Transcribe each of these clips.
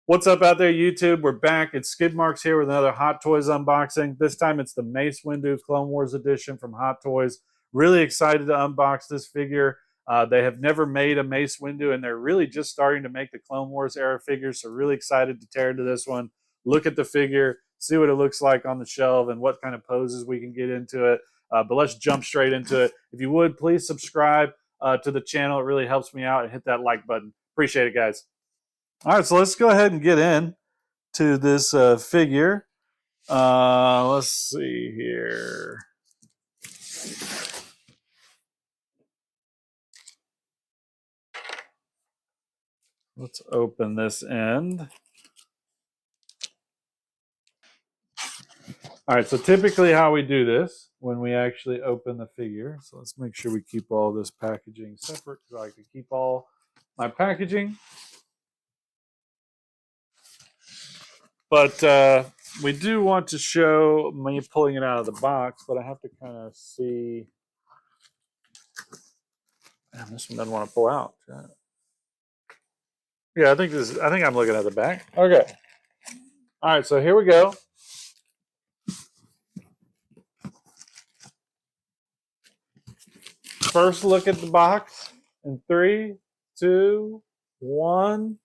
What's up out there, YouTube? We're back. It's Skid Marks here with another Hot Toys unboxing. This time it's the Mace Windu Clone Wars edition from Hot Toys. Really excited to unbox this figure. They have never made a Mace Windu, and they're really just starting to make the Clone Wars era figures, so really excited to tear into this one, look at the figure, see what it looks like on the shelf, and what kind of poses we can get into it. But let's jump straight into it. If you would, please subscribe to the channel. It really helps me out, and hit that like button. Appreciate it, guys. All right, so let's go ahead and get in to this figure. Let's see here. Let's open this end. All right, so typically how we do this when we actually open the figure. So let's make sure we keep all this packaging separate because I like to keep all my packaging. But we do want to show me pulling it out of the box, but I have to kind of see. Man, this one doesn't want to pull out. Yeah, I think I'm looking at the back. Okay. All right, so here we go. First look at the box in 3, 2, 1.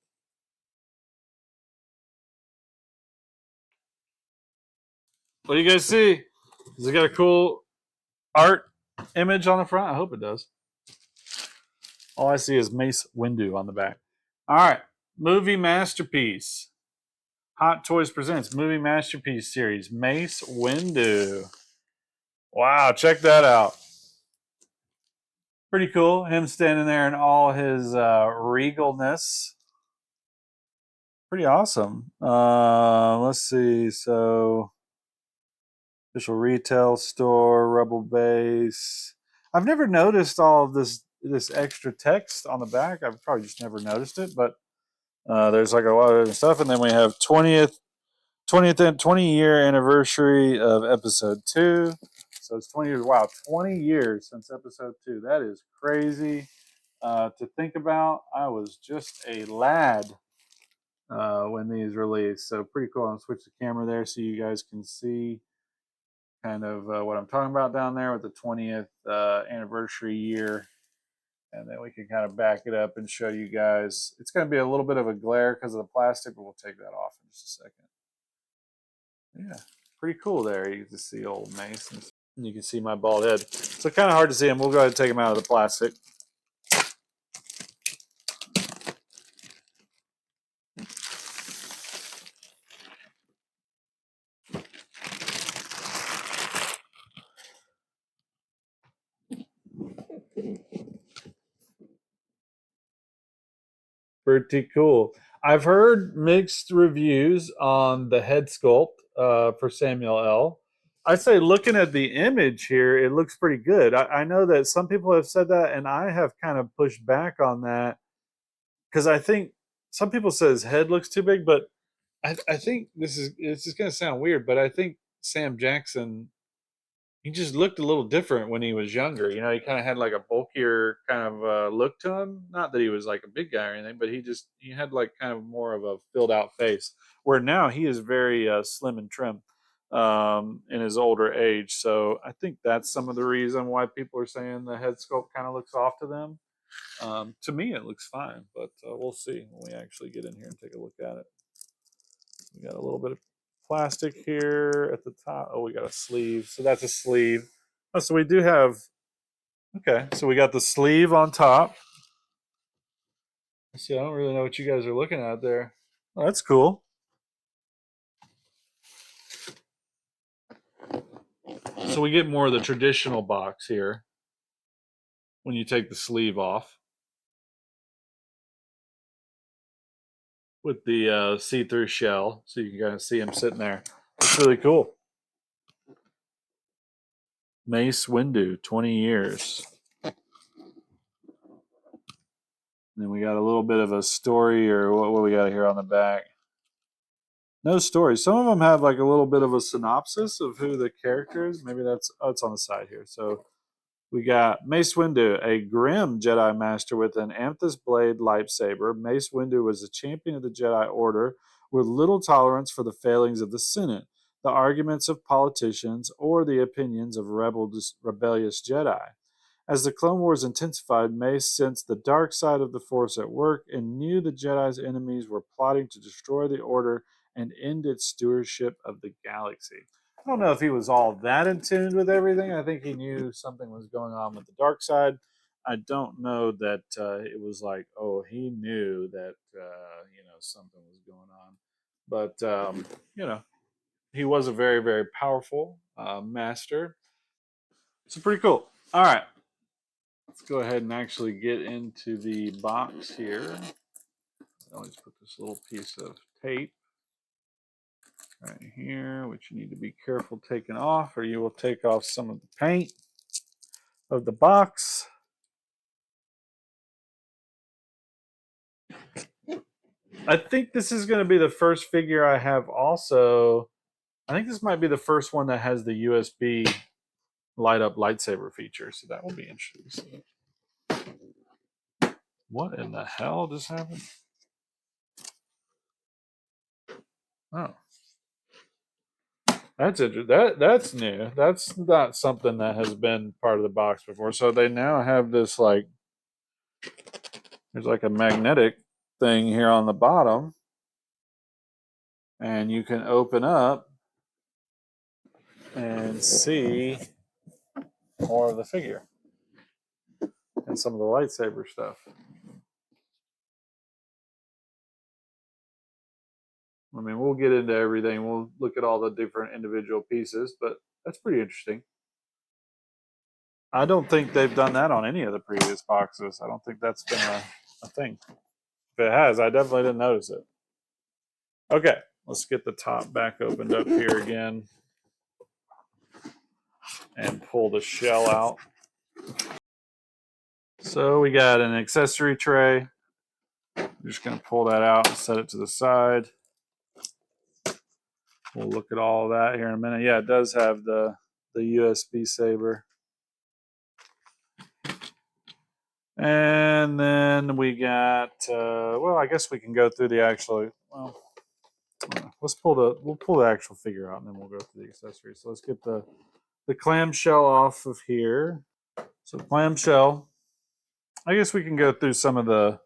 What do you guys see? Does it got a cool art image on the front? I hope it does. All I see is Mace Windu on the back. All right, movie masterpiece. Hot Toys presents movie masterpiece series, Mace Windu. Wow, check that out. Pretty cool. Him standing there in all his regalness. Pretty awesome. Let's see. So, official retail store, Rebel Base. I've never noticed all of this extra text on the back. I've probably just never noticed it, but there's like a lot of other stuff. And then we have 20 year anniversary of episode 2. So it's 20 years. Wow, 20 years since episode 2. That is crazy to think about. I was just a lad when these released. So pretty cool. I'll switch the camera there so you guys can see kind of what I'm talking about down there with the 20th anniversary year. And then we can kind of back it up and show you guys. It's going to be a little bit of a glare because of the plastic, but we'll take that off in just a second. Yeah, pretty cool there. You can see old Mace, and you can see my bald head. So kind of hard to see him. We'll go ahead and take him out of the plastic. Pretty cool. I've heard mixed reviews on the head sculpt for Samuel L. I say looking at the image here, it looks pretty good. I know that some people have said that, and I have kind of pushed back on that because I think some people say his head looks too big, but I think it's just going to sound weird, but I think Sam Jackson, he just looked a little different when he was younger. You know, he kind of had like a bulkier kind of look to him. Not that he was like a big guy or anything, but he had like kind of more of a filled out face. Where now he is very slim and trim in his older age. So I think that's some of the reason why people are saying the head sculpt kind of looks off to them. To me, it looks fine, but we'll see when we actually get in here and take a look at it. We got a little bit of plastic here at the top. Oh, we got a sleeve. So that's a sleeve. Oh, so we do have, okay. So we got the sleeve on top. See, I don't really know what you guys are looking at there. Oh, that's cool. So we get more of the traditional box here when you take the sleeve off with the see-through shell. So you can kind of see him sitting there. It's really cool. Mace Windu, 20 years. Then we got a little bit of a story, or what we got here on the back. No story. Some of them have like a little bit of a synopsis of who the character is. Maybe that's, oh, it's on the side here. So We got Mace Windu, a grim Jedi Master with an amethyst blade lightsaber. Mace Windu was a champion of the Jedi Order with little tolerance for the failings of the Senate, the arguments of politicians, or the opinions of rebellious Jedi. As the Clone Wars intensified, Mace sensed the dark side of the Force at work and knew the Jedi's enemies were plotting to destroy the Order and end its stewardship of the galaxy. I don't know if he was all that in tune with everything. I think he knew something was going on with the dark side. I don't know that it was like, oh, he knew that something was going on. But he was a very, very powerful master. So pretty cool. All right, let's go ahead and actually get into the box here. I always put this little piece of tape right here, which you need to be careful taking off, or you will take off some of the paint of the box. I think this is going to be the first figure I have also. I think this might be the first one that has the USB light up lightsaber feature, so that will be interesting. What in the hell just happened? Oh, that's interesting. That's new. That's not something that has been part of the box before. So they now have this like there's like a magnetic thing here on the bottom, and you can open up and see more of the figure and some of the lightsaber stuff. I mean, we'll get into everything. We'll look at all the different individual pieces, but that's pretty interesting. I don't think they've done that on any of the previous boxes. I don't think that's been a thing. If it has, I definitely didn't notice it. Okay, let's get the top back opened up here again and pull the shell out. So we got an accessory tray. I'm just going to pull that out and set it to the side. We'll look at all of that here in a minute. Yeah, it does have the USB saber. And then we got, well, I guess we can go through the actual, well, we'll pull the actual figure out and then we'll go through the accessories. So let's get the clamshell off of here. So clamshell, I guess we can go through some of the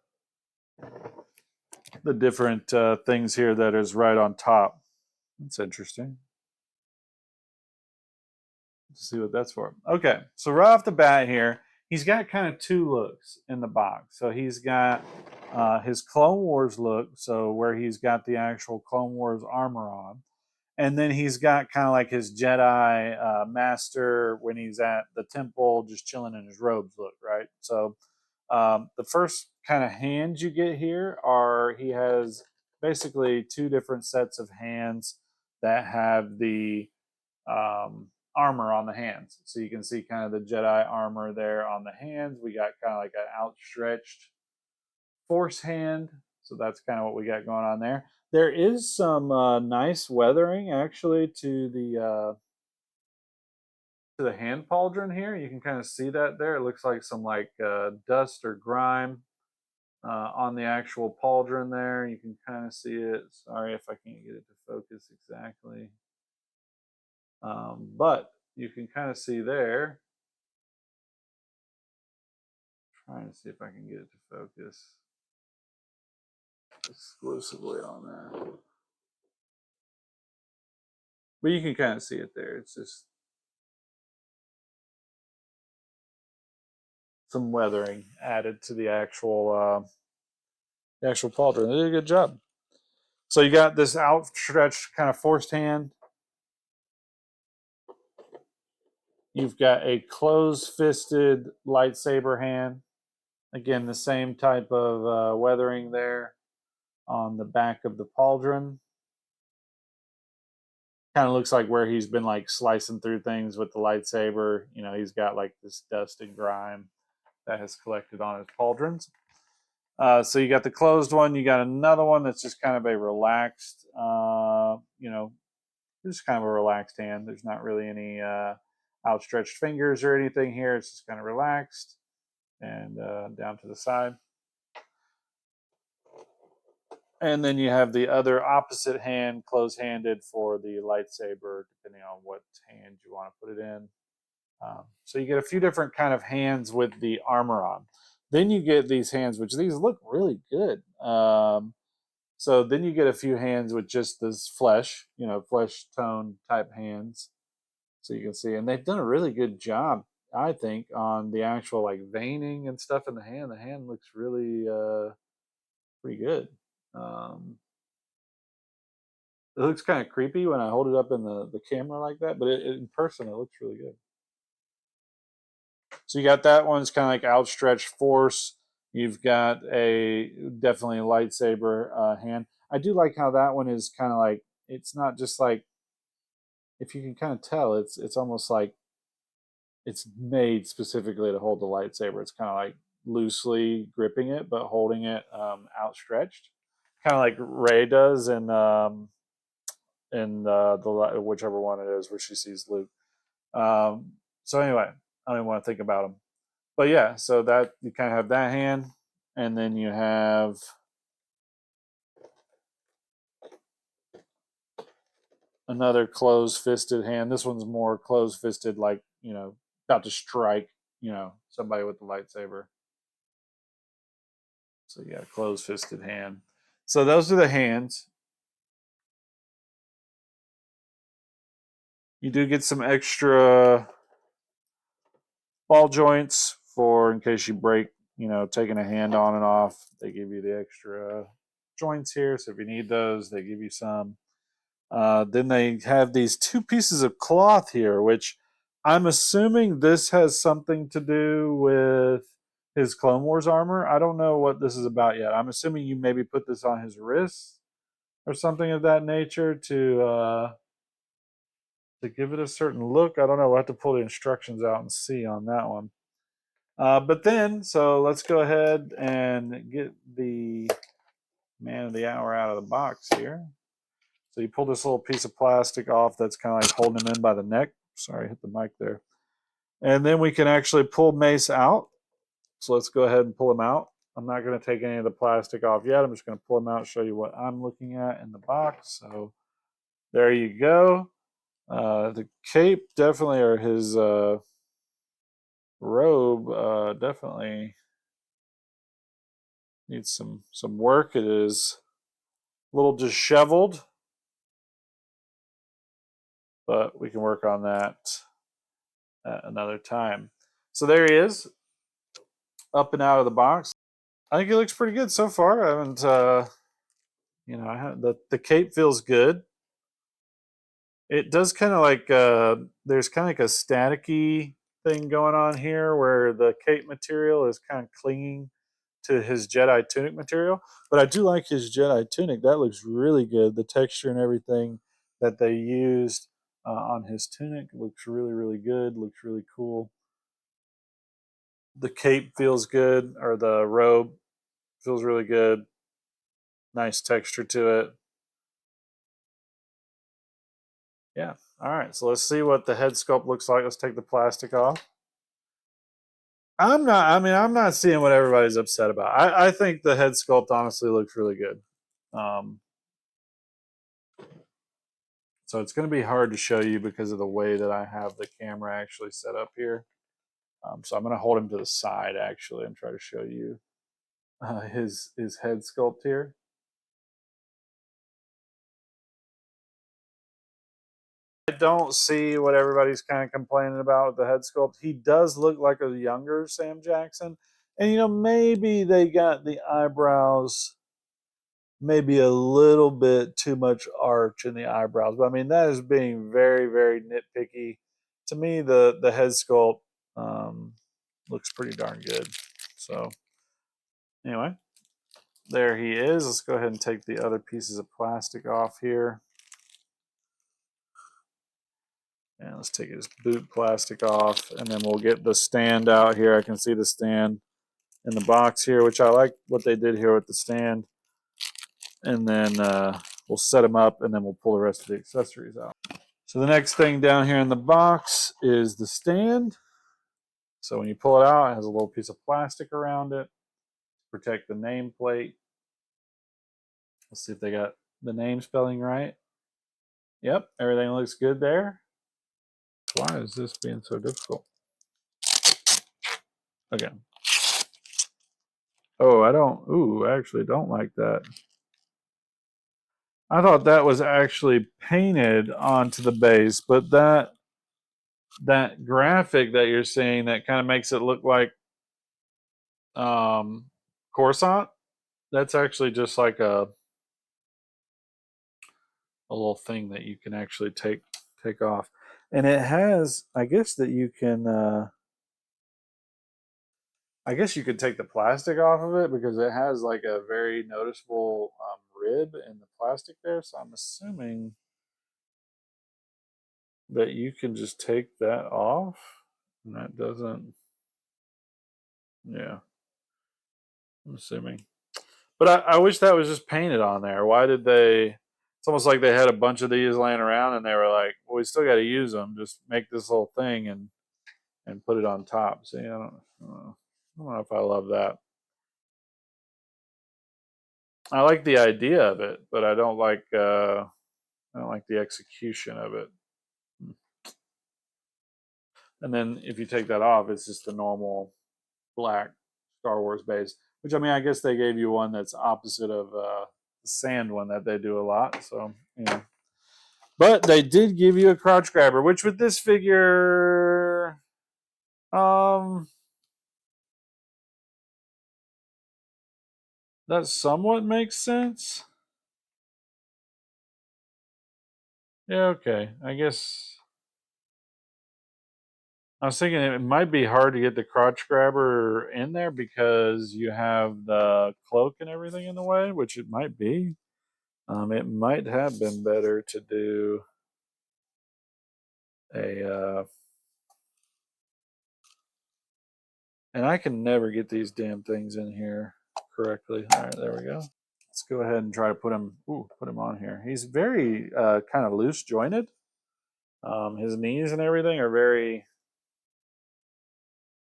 different things here that is right on top. That's interesting. Let's see what that's for. Okay, so right off the bat here, he's got kind of two looks in the box. So he's got his Clone Wars look, so where he's got the actual Clone Wars armor on. And then he's got kind of like his Jedi master when he's at the temple just chilling in his robes look, right? So the first kind of hands you get here are he has basically two different sets of hands that have the armor on the hands. So you can see kind of the Jedi armor there on the hands. We got kind of like an outstretched force hand. So that's kind of what we got going on there. There is some nice weathering actually to the hand pauldron here. You can kind of see that there. It looks like some like dust or grime on the actual pauldron there. You can kind of see it. Sorry if I can't get it to focus exactly. But you can kind of see there. Trying to see if I can get it to focus exclusively on that. But you can kind of see it there. It's just some weathering added to the actual pauldron. They did a good job. So you got this outstretched kind of forced hand. You've got a closed-fisted lightsaber hand. Again, the same type of weathering there on the back of the pauldron. Kind of looks like where he's been like slicing through things with the lightsaber. You know, he's got like this dust and grime that has collected on his pauldrons. So you got the closed one. You got another one that's just kind of a relaxed, just kind of a relaxed hand. There's not really any outstretched fingers or anything here. It's just kind of relaxed and down to the side. And then you have the other opposite hand close-handed for the lightsaber, depending on what hand you want to put it in. So you get a few different kind of hands with the armor on. Then you get these hands, which these look really good. So then you get a few hands with just this flesh, flesh tone type hands. So you can see, and they've done a really good job, I think, on the actual like veining and stuff in the hand. The hand looks really pretty good. It looks kind of creepy when I hold it up in the camera like that, but in person it looks really good. So you got that one. It's kind of like outstretched force. You've got a definitely a lightsaber hand. I do like how that one is kind of like, it's not just like, if you can kind of tell, it's almost like it's made specifically to hold the lightsaber. It's kind of like loosely gripping it, but holding it outstretched, kind of like Rey does in the whichever one it is where she sees Luke. So anyway, I don't even want to think about them. But yeah, so that you kind of have that hand, and then you have another closed-fisted hand. This one's more closed-fisted, like about to strike somebody with the lightsaber. So you got a closed-fisted hand. So those are the hands. You do get some extra ball joints for in case you break, taking a hand on and off. They give you the extra joints here. So if you need those, they give you some. Then they have these two pieces of cloth here, which I'm assuming this has something to do with his Clone Wars armor. I don't know what this is about yet. I'm assuming you maybe put this on his wrists or something of that nature to give it a certain look. I don't know. We'll have to pull the instructions out and see on that one. But then, so let's go ahead and get the man of the hour out of the box here. So you pull this little piece of plastic off that's kind of like holding him in by the neck. Sorry, I hit the mic there. And then we can actually pull Mace out. So let's go ahead and pull him out. I'm not going to take any of the plastic off yet. I'm just going to pull him out and show you what I'm looking at in the box. So there you go. The cape definitely, or his robe definitely needs some work. It is a little disheveled, but we can work on that at another time. So there he is, up and out of the box. I think he looks pretty good so far. I haven't, the cape feels good. It does kind of like there's kind of like a staticky thing going on here where the cape material is kind of clinging to his Jedi tunic material. But I do like his Jedi tunic. That looks really good. The texture and everything that they used on his tunic looks really, really good. Looks really cool. The cape feels good, or the robe feels really good. Nice texture to it. Yeah. All right. So let's see what the head sculpt looks like. Let's take the plastic off. I'm not seeing what everybody's upset about. I think the head sculpt honestly looks really good. So it's going to be hard to show you because of the way that I have the camera actually set up here. So I'm going to hold him to the side actually and try to show you his head sculpt here. I don't see what everybody's kind of complaining about with the head sculpt. He does look like a younger Sam Jackson. And, maybe they got the eyebrows maybe a little bit too much arch in the eyebrows. But, that is being very, very nitpicky. To me, the head sculpt looks pretty darn good. So, anyway, there he is. Let's go ahead and take the other pieces of plastic off here. And let's take his boot plastic off, and then we'll get the stand out here. I can see the stand in the box here, which I like what they did here with the stand. And then we'll set them up, and then we'll pull the rest of the accessories out. So the next thing down here in the box is the stand. So when you pull it out, it has a little piece of plastic around it to protect the nameplate. Let's see if they got the name spelling right. Yep, everything looks good there. Why is this being so difficult? Okay. Oh, I actually don't like that. I thought that was actually painted onto the base, but that graphic that you're seeing that kind of makes it look like Coruscant, that's actually just like a little thing that you can actually take off. And it has, I guess that you can I guess you could take the plastic off of it because it has like a very noticeable rib in the plastic there. So I'm assuming that you can just take that off and that doesn't, yeah, I'm assuming. But I wish that was just painted on there. Why did they? It's almost like they had a bunch of these laying around and they were like, well, we still got to use them. Just make this whole thing and put it on top. See, I don't know if I love that. I like the idea of it, but I don't like the execution of it. And then if you take that off, it's just the normal black Star Wars base. Which I mean, I guess they gave you one that's opposite of the sand one that they do a lot. So but they did give you a crotch grabber, which with this figure, that somewhat makes sense. Yeah, okay. I guess I was thinking it might be hard to get the crotch grabber in there because you have the cloak and everything in the way, which it might be. It might have been better to do a, and I can never get these damn things in here correctly. All right, there we go. Let's go ahead and try to put him on here. He's very kind of loose jointed. His knees and everything are very,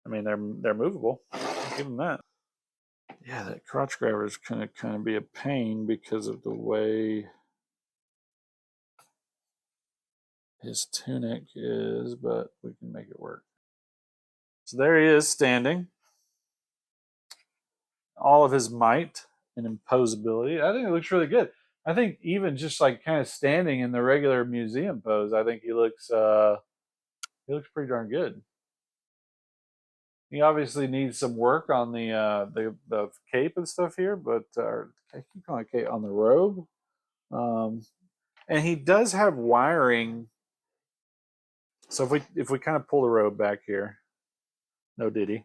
I mean, they're movable. I'll give him that. Yeah, that crotch grabber is gonna kind of be a pain because of the way his tunic is, but we can make it work. So there he is standing. All of his might and imposability. I think it looks really good. I think even just like kind of standing in the regular museum pose, I think he looks pretty darn good. He obviously needs some work on the cape and stuff here, but I keep calling it cape on the robe. And he does have wiring. So if we kind of pull the robe back here, no diddy.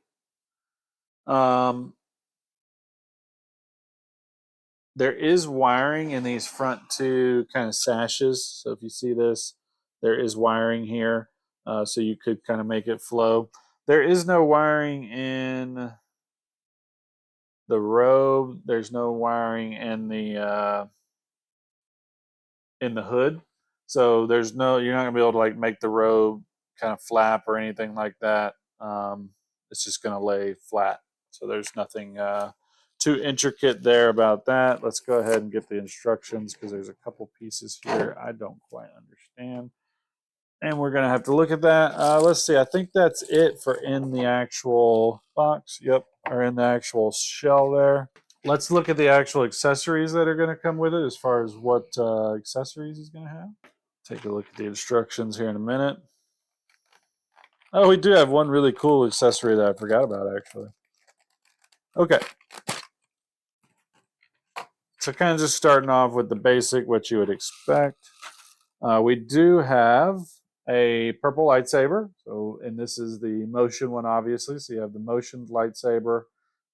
There is wiring in these front two kind of sashes. So if you see this, there is wiring here. So you could kind of make it flow. There is no wiring in the robe. There's no wiring in the hood. So you're not gonna be able to like make the robe kind of flap or anything like that. It's just gonna lay flat. So there's nothing too intricate there about that. Let's go ahead and get the instructions because there's a couple pieces here I don't quite understand. And we're gonna have to look at that. Let's see. I think that's it for in the actual box. Yep, or in the actual shell there. Let's look at the actual accessories that are going to come with it as far as what accessories he's going to have. Take a look at the instructions here in a minute. Oh, we do have one really cool accessory that I forgot about, actually. Okay. So kind of just starting off with the basic, what you would expect. We do have a purple lightsaber. So, and this is the motion one, obviously. So you have the motion lightsaber,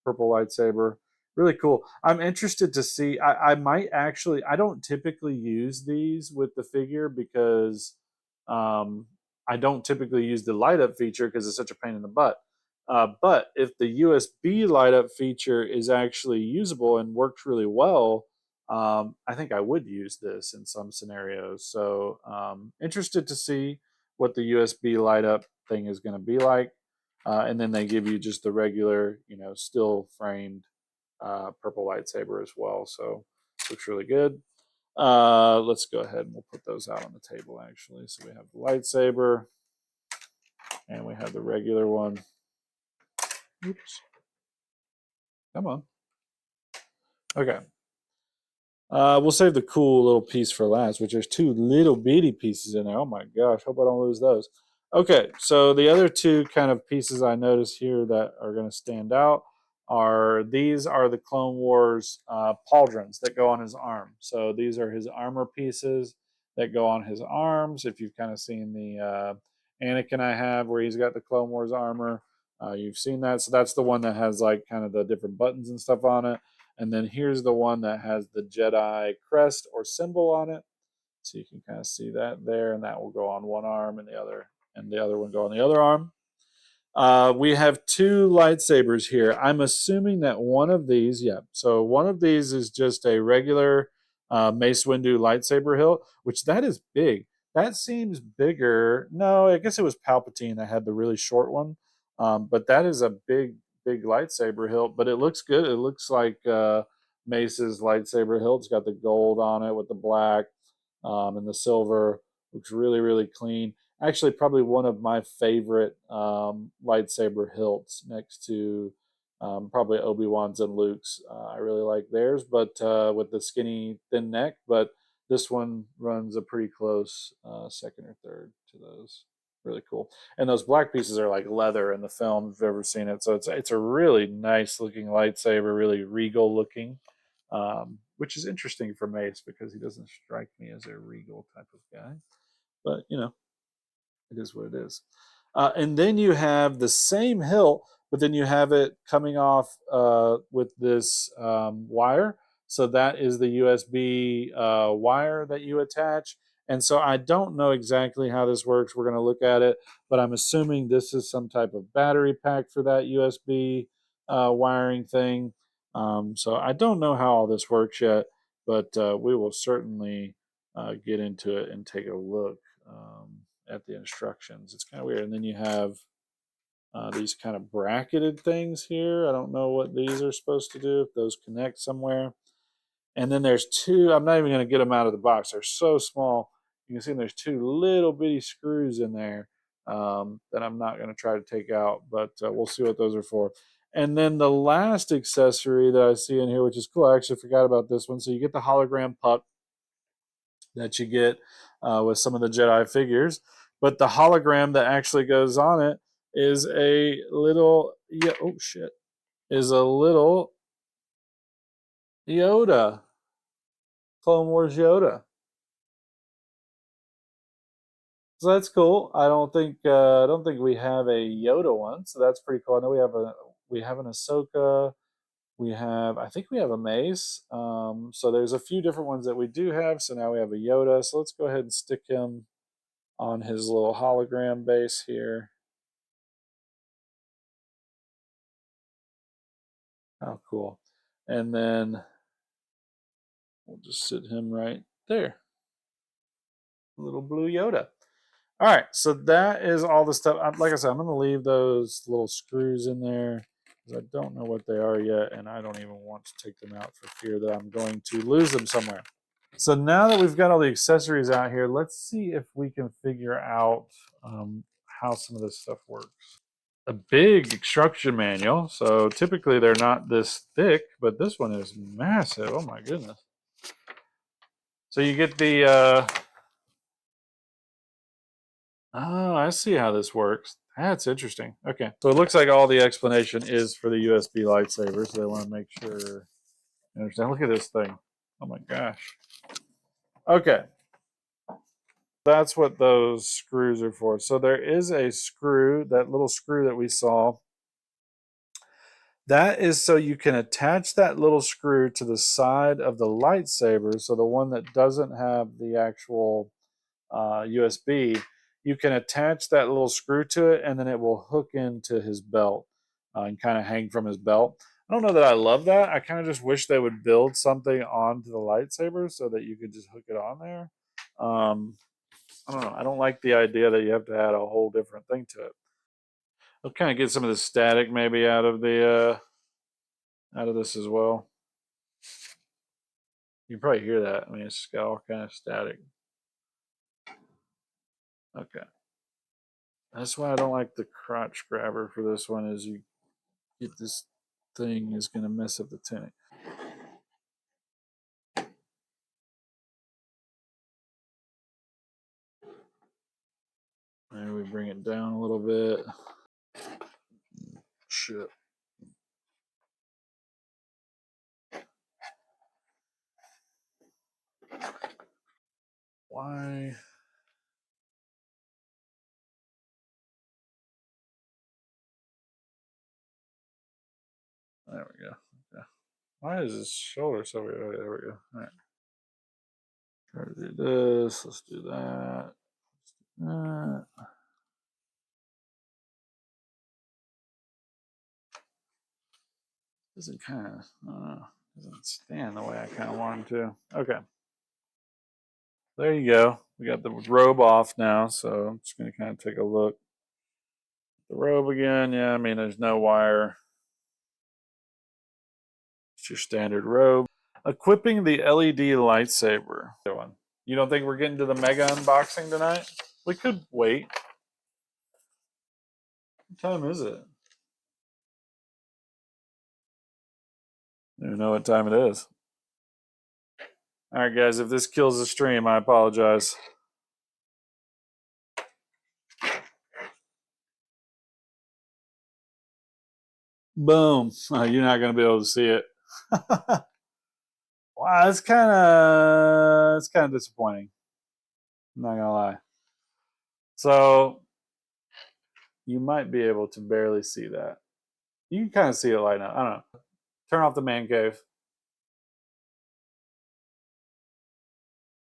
purple lightsaber. Really cool. I'm interested to see. I might actually. I don't typically use these with the figure because I don't typically use the light up feature because it's such a pain in the butt. But if the USB light up feature is actually usable and works really well, I think I would use this in some scenarios. So interested to see what the USB light up thing is going to be like. And then they give you just the regular, still framed purple lightsaber as well. So looks really good. Let's go ahead and we'll put those out on the table actually. So we have the lightsaber and we have the regular one. Oops. Come on. Okay. We'll save the cool little piece for last, which there's two little bitty pieces in there. Oh my gosh, hope I don't lose those. Okay, so the other two kind of pieces I notice here that are going to stand out are these are the Clone Wars pauldrons that go on his arm. So these are his armor pieces that go on his arms. If you've kind of seen the Anakin I have where he's got the Clone Wars armor, you've seen that. So that's the one that has like kind of the different buttons and stuff on it. And then here's the one that has the Jedi crest or symbol on it. So you can kind of see that there, and that will go on one arm and the other one go on the other arm. We have two lightsabers here. I'm assuming that one of these, so one of these is just a regular Mace Windu lightsaber hilt, which that is big. That seems bigger. No, I guess it was Palpatine that had the really short one. But that is a big lightsaber hilt, but it looks good. It looks like Mace's lightsaber hilt. It's got the gold on it with the black and the silver. Looks really clean. Actually, probably one of my favorite lightsaber hilts next to probably Obi-Wan's and Luke's. I really like theirs, but with the skinny, thin neck. But this one runs a pretty close second or third to those. Really cool. And those black pieces are like leather in the film, if you've ever seen it. So it's a really nice looking lightsaber, really regal looking, which is interesting for Mace because he doesn't strike me as a regal type of guy. But, it is what it is. And then you have the same hilt, but then you have it coming off with this wire. So that is the USB wire that you attach. And so I don't know exactly how this works. We're going to look at it, but I'm assuming this is some type of battery pack for that USB wiring thing. So I don't know how all this works yet, but we will certainly get into it and take a look. At the instructions. It's kind of weird. And then you have these kind of bracketed things here. I don't know what these are supposed to do, if those connect somewhere. And then there's two, I'm not even going to get them out of the box. They're so small. You can see there's two little bitty screws in there that I'm not going to try to take out, but we'll see what those are for. And then the last accessory that I see in here, which is cool, I actually forgot about this one. So you get the hologram puck that you get with some of the Jedi figures. But the hologram that actually goes on it is a little, is a little Yoda, Clone Wars Yoda. So that's cool. I don't think we have a Yoda one, so that's pretty cool. I know we have an Ahsoka. I think we have a Mace. So there's a few different ones that we do have. So now we have a Yoda. So let's go ahead and stick him on his little hologram base here. Oh, cool. And then we'll just sit him right there. Little blue Yoda. All right, so that is all the stuff. Like I said, I'm going to leave those little screws in there because I don't know what they are yet, and I don't even want to take them out for fear that I'm going to lose them somewhere. So now that we've got all the accessories out here, let's see if we can figure out how some of this stuff works. A big instruction manual. So typically they're not this thick, but this one is massive. Oh my goodness. So you get the, oh, I see how this works. That's interesting. Okay. So it looks like all the explanation is for the USB lightsaber. So they want to make sure you understand. Look at this thing. Oh my gosh. Okay. That's what those screws are for. So there is a screw, that little screw that we saw. That is so you can attach that little screw to the side of the lightsaber. So the one that doesn't have the actual USB, you can attach that little screw to it and then it will hook into his belt and kind of hang from his belt. I don't know that I love that. I kind of just wish they would build something onto the lightsaber so that you could just hook it on there. Um, I don't know. I don't like the idea that you have to add a whole different thing to it. I'll kind of get some of the static maybe out of this as well. You can probably hear that. I mean, it's got all kind of static. Okay. That's why I don't like the crotch grabber for this one. Is you get this thing is going to mess up the tuning. Maybe we bring it down a little bit. Shit. Why? There we go. Okay. Why is his shoulder so weird? Okay, there we go. All right. Try to do this. Let's do that. Doesn't kind of doesn't stand the way I kind of want him to. Okay. There you go. We got the robe off now, so I'm just going to kind of take a look. The robe again. Yeah, I mean, there's no wire. It's your standard robe. Equipping the LED lightsaber. You don't think we're getting to the mega unboxing tonight? We could wait. What time is it? I don't know what time it is. All right, guys, if this kills the stream, I apologize. Boom. Oh, you're not going to be able to see it. Wow, it's kind of disappointing. I'm not gonna lie. So you might be able to barely see that. You can kind of see it light up. I don't know. Turn off the man cave.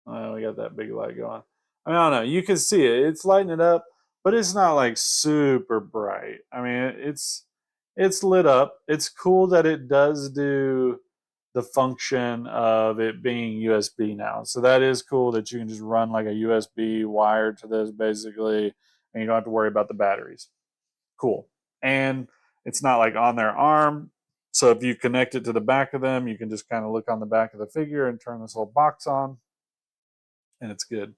Oh, we got that big light going. I mean, I don't know. You can see it. It's lighting it up, but it's not like super bright. I mean, it's lit up. It's cool that it does do the function of it being USB now. So that is cool that you can just run like a USB wire to this basically, and you don't have to worry about the batteries. Cool. And it's not like on their arm. So if you connect it to the back of them, you can just kind of look on the back of the figure and turn this little box on, and it's good.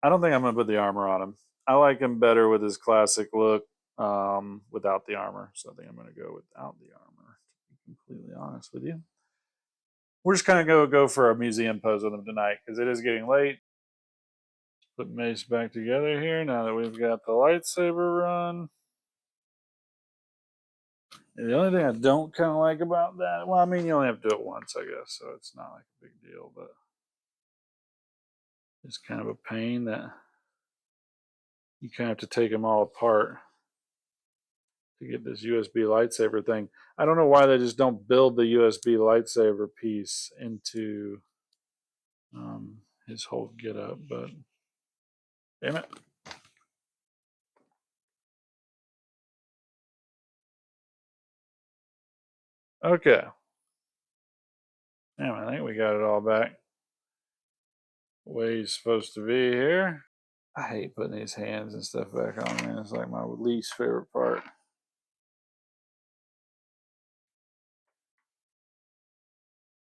I don't think I'm going to put the armor on him. I like him better with his classic look without the armor. So I think I'm going to go without the armor, to be completely honest with you. We're just kind of going to go for a museum pose with him tonight because it is getting late. Put Mace back together here now that we've got the lightsaber run. And the only thing I don't kind of like about that, well, I mean, you only have to do it once, I guess, so it's not like a big deal, but it's kind of a pain that you kind of have to take them all apart to get this USB lightsaber thing. I don't know why they just don't build the USB lightsaber piece into his whole getup, but damn it. Okay. Damn, I think we got it all back. The way he's supposed to be here. I hate putting these hands and stuff back on, man. It's like my least favorite part.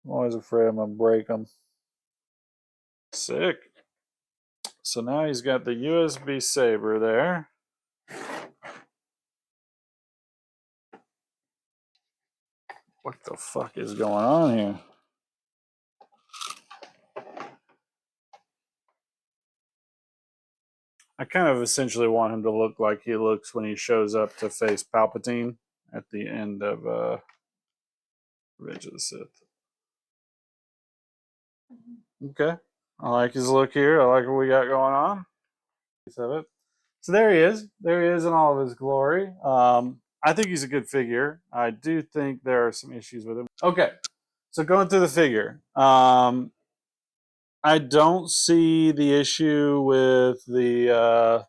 I'm always afraid I'm going to break them. Sick. So now he's got the USB saber there. What the fuck is going on here? I kind of essentially want him to look like he looks when he shows up to face Palpatine at the end of Revenge of the Sith. Okay. I like his look here. I like what we got going on. So there he is. There he is in all of his glory. I think he's a good figure. I do think there are some issues with him. Okay. So going through the figure. I don't see the issue with the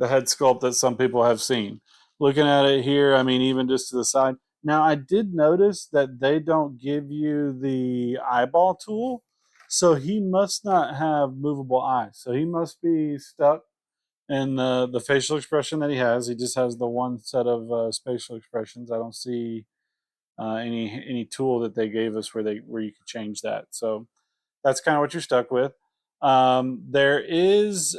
head sculpt that some people have seen. Looking at it here, I mean, even just to the side, Now, I did notice that they don't give you the eyeball tool, so he must not have movable eyes. So he must be stuck in the facial expression that he has. He just has the one set of facial expressions. I don't see any tool that they gave us where you can change that. So that's kind of what you're stuck with. There is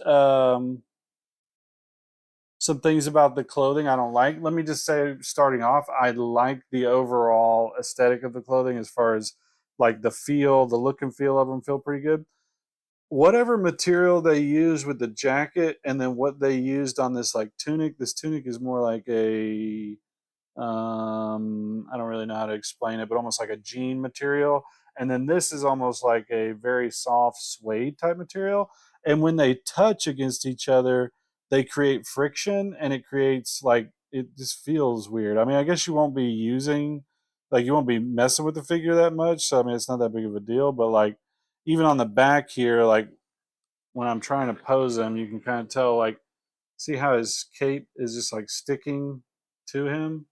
some things about the clothing I don't like. Let me just say, starting off, I like the overall aesthetic of the clothing as far as like the look and feel of them feel pretty good. Whatever material they use with the jacket and then what they used on this like tunic, this tunic is more like a I don't really know how to explain it, but almost like a jean material. And then this is almost like a very soft suede type material. And when they touch against each other, they create friction and it creates like it just feels weird. I mean, I guess you won't be using like you won't be messing with the figure that much. So I mean it's not that big of a deal. But like even on the back here, like when I'm trying to pose him, you can kind of tell like see how his cape is just like sticking to him,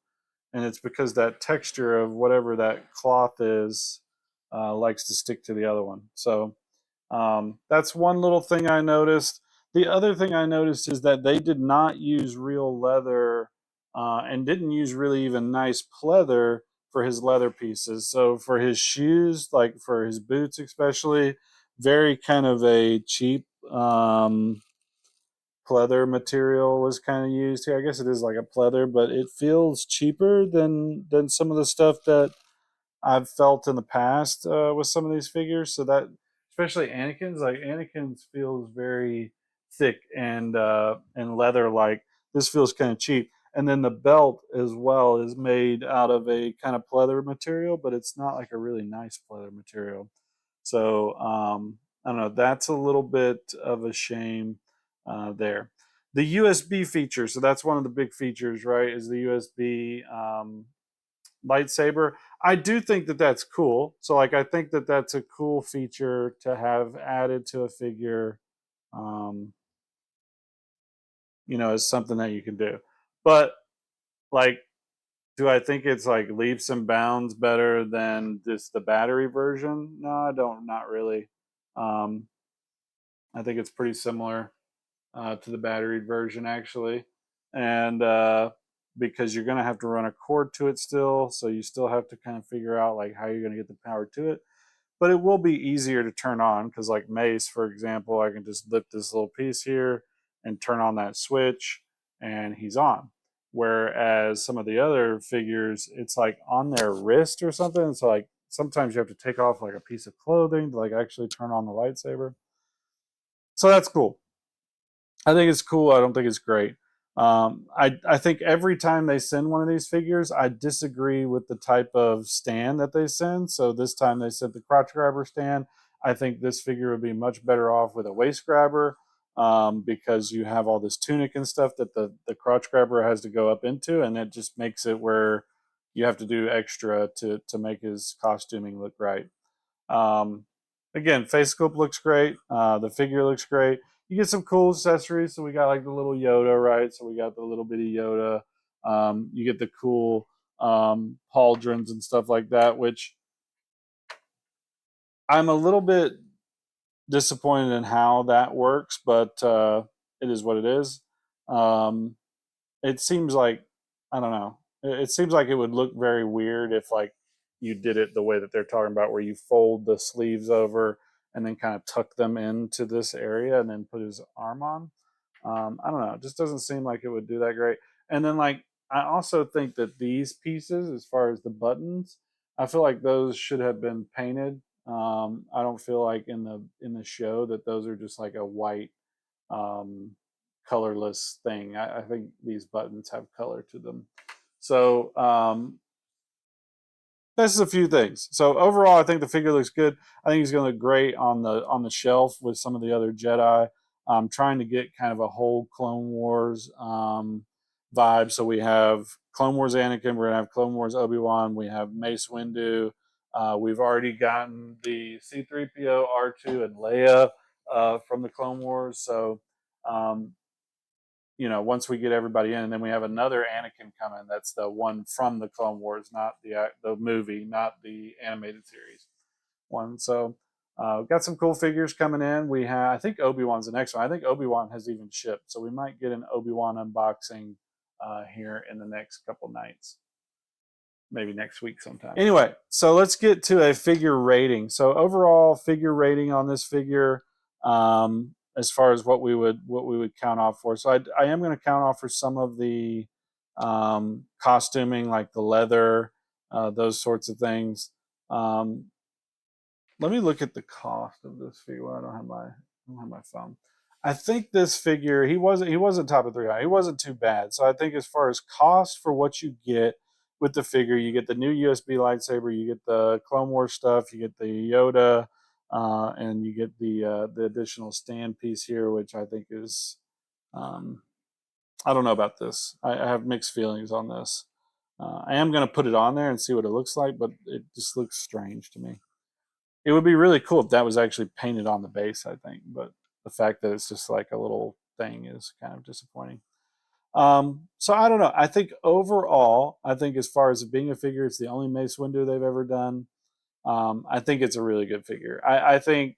and it's because that texture of whatever that cloth is likes to stick to the other one. So that's one little thing I noticed. The other thing I noticed is that they did not use real leather and didn't use really even nice pleather for his leather pieces. So for his shoes, like for his boots especially, very kind of a cheap pleather material was kind of used here. I guess it is like a pleather, but it feels cheaper than some of the stuff that I've felt in the past with some of these figures. So that, especially Anakin's, like Anakin's feels very thick and leather like. This feels kind of cheap. And then the belt as well is made out of a kind of pleather material, but it's not like a really nice pleather material. So I don't know. That's a little bit of a shame there. The USB feature. So that's one of the big features, right? Is the USB lightsaber. I do think that that's cool. So like I think that that's a cool feature to have added to a figure. Um, as something that you can do. But like, do I think it's like leaps and bounds better than just the battery version? No, I don't. Not really. Um, I think it's pretty similar to the battery version actually, and because you're going to have to run a cord to it still, so you still have to kind of figure out like how you're going to get the power to it. But it will be easier to turn on because, like Mace, for example, I can just lift this little piece here and turn on that switch, and he's on. Whereas some of the other figures, it's like on their wrist or something. So like sometimes you have to take off like a piece of clothing to like actually turn on the lightsaber. So that's cool. I think it's cool. I don't think it's great. I think every time they send one of these figures, I disagree with the type of stand that they send. So this time they sent the crotch grabber stand. I think this figure would be much better off with a waist grabber because you have all this tunic and stuff that the crotch grabber has to go up into, and it just makes it where you have to do extra to make his costuming look right. Um, Again, face sculpt looks great. The figure looks great. You get some cool accessories. So we got like the little Yoda, right? So we got the little bitty Yoda. You get the cool pauldrons and stuff like that, which I'm a little bit disappointed in how that works, but it is what it is. Um, it seems like I don't know. It seems like it would look very weird if like you did it the way that they're talking about, where you fold the sleeves over and then kind of tuck them into this area and then put his arm on. I don't know. It just doesn't seem like it would do that great. And then like I also think that these pieces, as far as the buttons, I feel like those should have been painted. I don't feel like in the show that those are just like a white um, colorless thing. I think these buttons have color to them. So this is a few things. So overall, I think the figure looks good. I think he's going to look great on the shelf with some of the other Jedi. I'm trying to get kind of a whole Clone Wars vibe. So we have Clone Wars Anakin. We're gonna have Clone Wars Obi-Wan. We have Mace Windu. We've already gotten the C-3PO, R2, and Leia from the Clone Wars. So um, once we get everybody in, and then we have another Anakin coming. That's the one from the Clone Wars, not the movie, not the animated series one. So got some cool figures coming in. We have, I think Obi-Wan's the next one. I think Obi-Wan has even shipped, so we might get an Obi-Wan unboxing here in the next couple nights, maybe next week sometime. Anyway, so let's get to a figure rating. So overall figure rating on this figure, as far as what we would count off for. So I am going to count off for some of the costuming, like the leather, those sorts of things. Let me look at the cost of this figure. Well, I don't have my phone. I think this figure, he wasn't top of 300. He wasn't too bad. So I think as far as cost for what you get with the figure, you get the new USB lightsaber, you get the Clone Wars stuff, you get the Yoda, and you get the additional stand piece here, which I think is, I don't know about this. I have mixed feelings on this. I am going to put it on there and see what it looks like, but it just looks strange to me. It would be really cool if that was actually painted on the base, I think, but the fact that it's just like a little thing is kind of disappointing. So I don't know. I think overall, I think as far as it being a figure, it's the only Mace Windu they've ever done. I think it's a really good figure. I think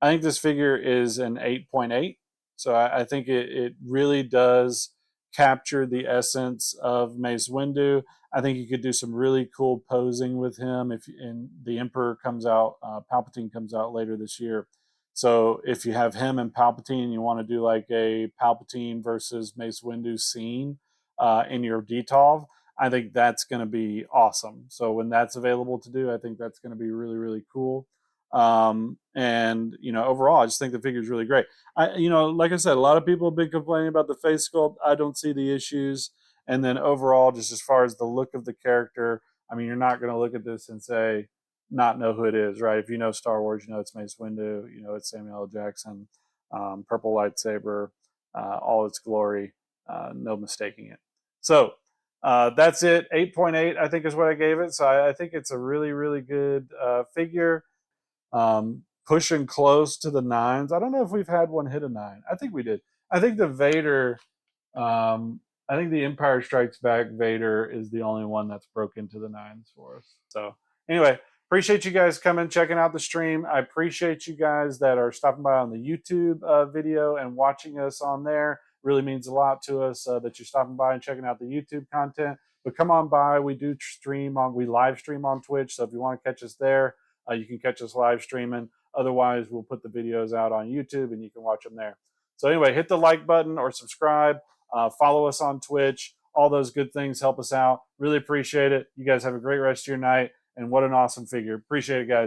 this figure is an 8.8. So I think it really does capture the essence of Mace Windu. I think you could do some really cool posing with him if and the Emperor comes out, Palpatine comes out later this year. So if you have him and Palpatine, and you want to do like a Palpatine versus Mace Windu scene in your detolv, I think that's going to be awesome. So when that's available to do, I think that's going to be really, really cool. And overall, I just think the figure is really great. Like I said, a lot of people have been complaining about the face sculpt. I don't see the issues. And then overall, just as far as the look of the character, I mean, you're not going to look at this and say, not know who it is, right? If you know Star Wars, you know it's Mace Windu, you know it's Samuel L. Jackson, purple lightsaber, all its glory, no mistaking it. So that's it. 8.8, I think, is what I gave it. So I think it's a really, really good figure. Pushing close to the 9s. I don't know if we've had one hit a 9. I think we did. I think the Vader, I think the Empire Strikes Back Vader is the only one that's broke into the 9s for us. So anyway, appreciate you guys coming, checking out the stream. I appreciate you guys that are stopping by on the YouTube video and watching us on there. Really means a lot to us that you're stopping by and checking out the YouTube content. But come on by. We live stream on Twitch. So if you want to catch us there, you can catch us live streaming. Otherwise, we'll put the videos out on YouTube and you can watch them there. So anyway, hit the like button or subscribe. Follow us on Twitch. All those good things help us out. Really appreciate it. You guys have a great rest of your night. And what an awesome figure. Appreciate it, guys.